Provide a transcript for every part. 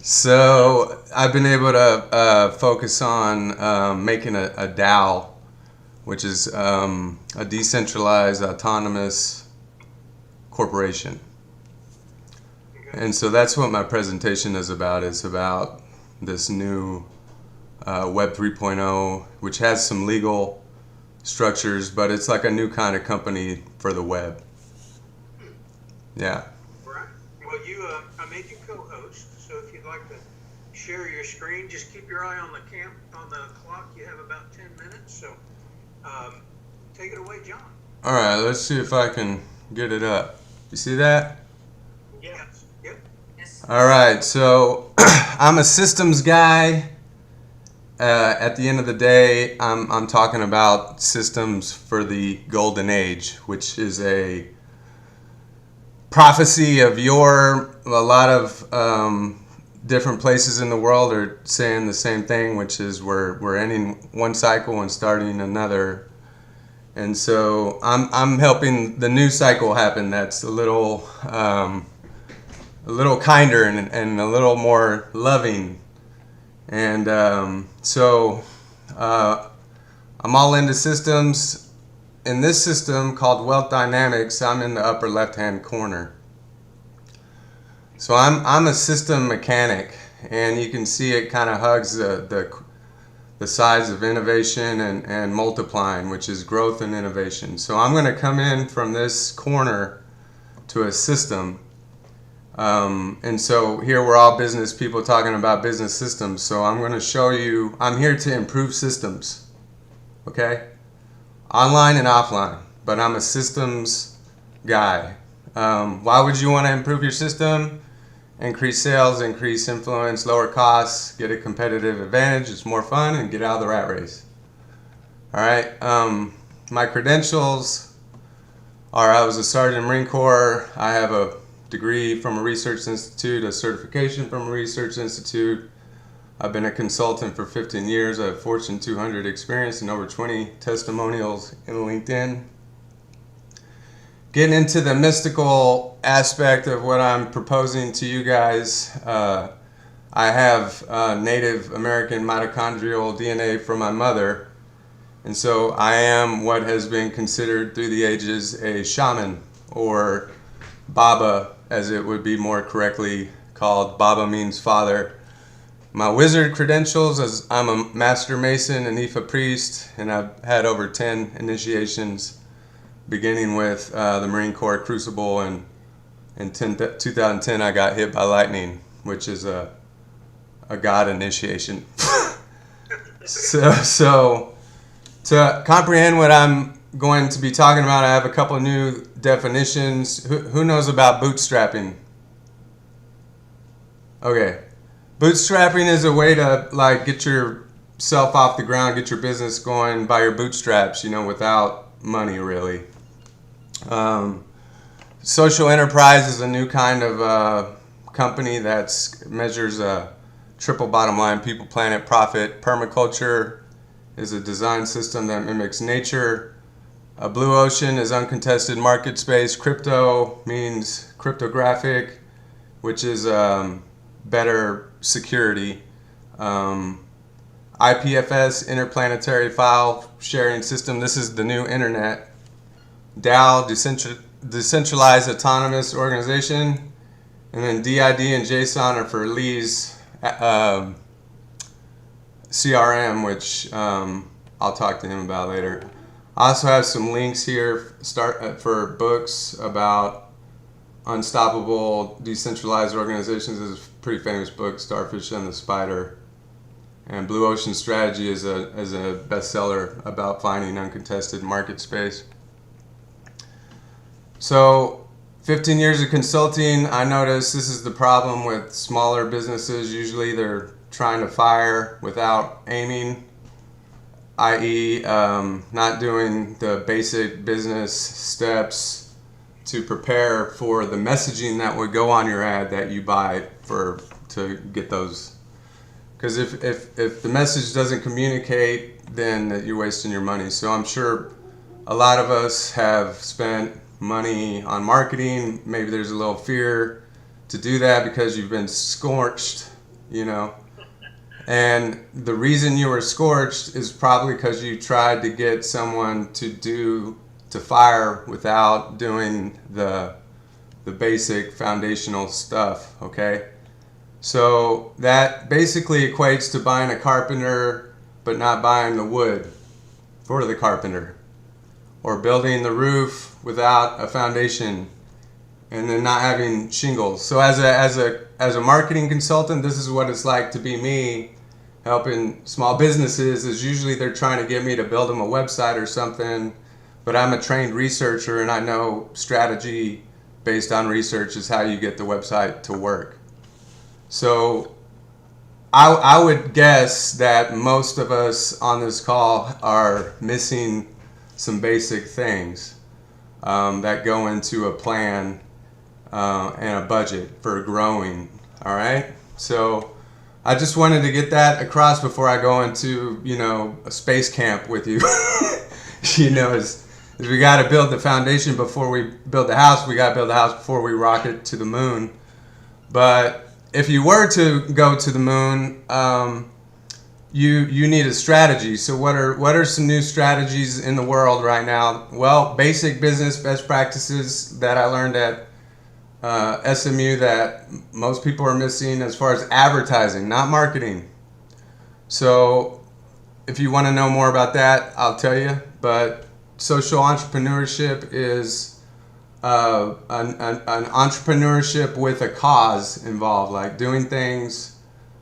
So I've been able to focus on making a DAO, which is a decentralized autonomous corporation. And so that's what my presentation is about. It's about this new Web 3.0, which has some legal structures, but it's like a new kind of company for the web. Yeah. Right. Well, I made you co-host, so if you'd like to share your screen, just keep your eye on the clock. You have about 10 minutes, so take it away, John. All right, let's see if I can get it up. You see that? Yes. Yep. Yes. All right, so I'm a systems guy. At the end of the day, I'm talking about systems for the golden age, which is a prophecy of a lot of different places in the world are saying the same thing, which is we're ending one cycle and starting another. And so I'm helping the new cycle happen. That's a little kinder and a little more loving. And so I'm all into systems. In this system called Wealth Dynamics, I'm in the upper left-hand corner. So I'm a system mechanic, and you can see it kind of hugs the sides of innovation and multiplying, which is growth and innovation. So I'm going to come in from this corner to a system. And so here we're all business people talking about business systems. So I'm going to show you, I'm here to improve systems, okay? Online and offline, but I'm a systems guy. Why would you want to improve your system? Increase sales, increase influence, lower costs, get a competitive advantage, it's more fun, and get out of the rat race. All right, my credentials are I was a Sergeant in the Marine Corps. I have a degree from a research institute, a certification from a research institute. I've been a consultant for 15 years. I have Fortune 200 experience and over 20 testimonials in LinkedIn. Getting into the mystical aspect of what I'm proposing to you guys, I have Native American mitochondrial DNA from my mother, and so I am what has been considered through the ages a shaman, or Baba, as it would be more correctly called. Baba means father. My wizard credentials is I'm a master mason and Ifa priest, and I've had over 10 initiations, beginning with the Marine Corps Crucible, and in 2010 I got hit by lightning, which is a God initiation. So to comprehend what I'm going to be talking about, I have a couple of new definitions. Who knows about bootstrapping? Okay. Bootstrapping is a way to get yourself off the ground, get your business going by your bootstraps, without money really. Social enterprise is a new kind of company that measures a triple bottom line: people, planet, profit. Permaculture is a design system that mimics nature. A blue ocean is uncontested market space. Crypto means cryptographic, which is better security. IPFS, interplanetary file sharing system. This is the new internet. DAO, decentralized autonomous organization. And then DID and JSON are for Lee's CRM, which I'll talk to him about later. I also have some links here for books about unstoppable decentralized organizations. This is a pretty famous book, Starfish and the Spider. And Blue Ocean Strategy is a bestseller about finding uncontested market space. So 15 years of consulting, I noticed this is the problem with smaller businesses. Usually they're trying to fire without aiming, i.e. not doing the basic business steps to prepare for the messaging that would go on your ad that you buy to get those. Because if the message doesn't communicate, then you're wasting your money. So I'm sure a lot of us have spent money on marketing. Maybe there's a little fear to do that because you've been scorched, you know. And the reason you were scorched is probably because you tried to get someone to fire without doing the basic foundational stuff, okay? So that basically equates to buying a carpenter but not buying the wood for the carpenter, or building the roof without a foundation and then not having shingles. So as a marketing consultant, this is what it's like to be me helping small businesses. Is usually they're trying to get me to build them a website or something, but I'm a trained researcher and I know strategy based on research is how you get the website to work. So I would guess that most of us on this call are missing some basic things that go into a plan and a budget for growing. All right, so I just wanted to get that across before I go into, you know, a space camp with you. You know, is we got to build the foundation before we build the house. We got to build the house before we rocket to the moon. But if you were to go to the moon, you need a strategy. So what are some new strategies in the world right now? Well, basic business best practices that I learned at SMU that most people are missing as far as advertising, not marketing. So if you want to know more about that, I'll tell you. But social entrepreneurship is an entrepreneurship with a cause involved, like doing things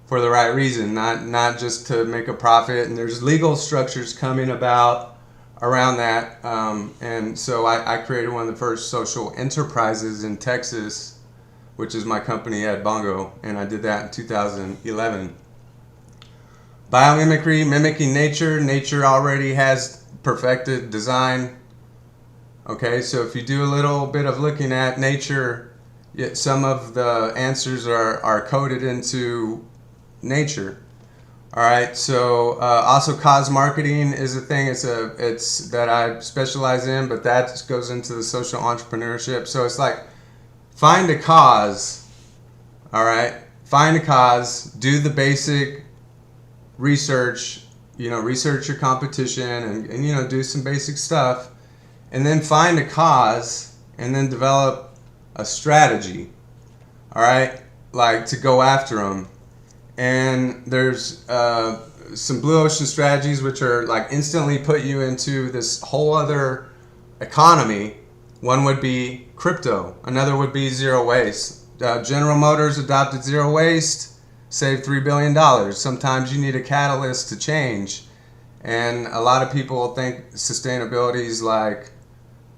for the right reason, not just to make a profit. And there's legal structures coming about around that. And so I created one of the first social enterprises in Texas, which is my company Ed Bongo, and I did that in 2011. Biomimicry, mimicking nature. Nature already has perfected design. Okay, so if you do a little bit of looking at nature, some of the answers are coded into nature. All right, so also cause marketing is a thing. It's that I specialize in, but that goes into the social entrepreneurship. So it's like find a cause. All right, find a cause. Do the basic research. You know, research your competition and you know, do some basic stuff. And then find a cause and then develop a strategy, all right, like to go after them. And there's some blue ocean strategies which are like instantly put you into this whole other economy. One would be crypto. Another would be zero waste. General Motors adopted zero waste, saved $3 billion. Sometimes you need a catalyst to change. And a lot of people think sustainability is like,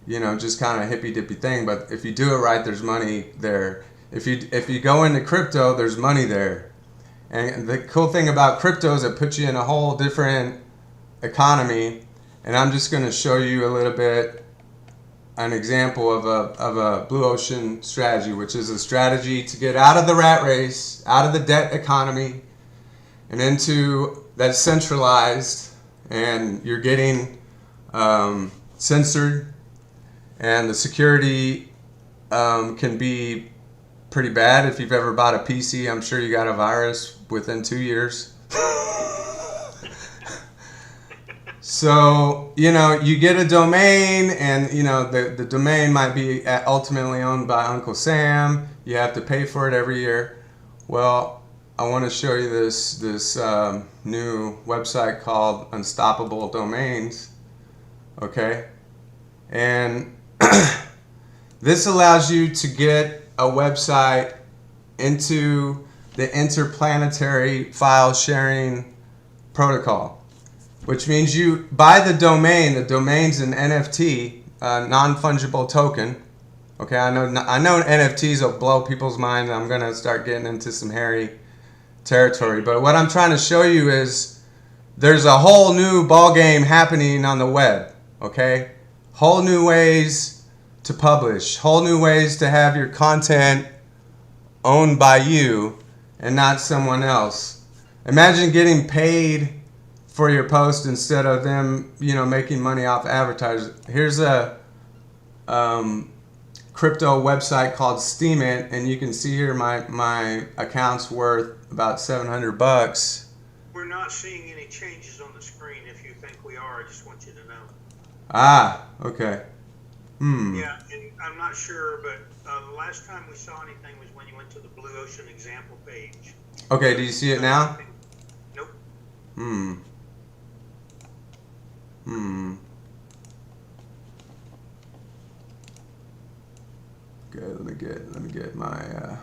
you know, just kind of hippy dippy thing, but if you do it right, there's money there. If you go into crypto, there's money there. And the cool thing about crypto is it puts you in a whole different economy. And I'm just going to show you a little bit an example of a blue ocean strategy, which is a strategy to get out of the rat race, out of the debt economy, and into that's centralized, and you're getting censored. And the security can be pretty bad. If you've ever bought a PC, I'm sure you got a virus within 2 years. So, you know, you get a domain and, you know, the domain might be ultimately owned by Uncle Sam. You have to pay for it every year. Well, I want to show you this new website called Unstoppable Domains. Okay? And this allows you to get a website into the interplanetary file sharing protocol, which means you buy the domain. The domain's an NFT, non-fungible token. Okay, I know NFTs will blow people's mind. I'm gonna start getting into some hairy territory, but what I'm trying to show you is there's a whole new ball game happening on the web. Okay. Whole new ways to publish, whole new ways to have your content owned by you and not someone else. Imagine getting paid for your post instead of them, you know, making money off advertisers. Here's a crypto website called Steemit, and you can see here my account's worth about $700. We're not seeing any changes on the screen. If you think we are, I just want you to know. Ah, okay. Yeah, and I'm not sure, but the last time we saw anything was when you went to the Blue Ocean example page. Okay, do you see it now? Nope. Okay, let me get my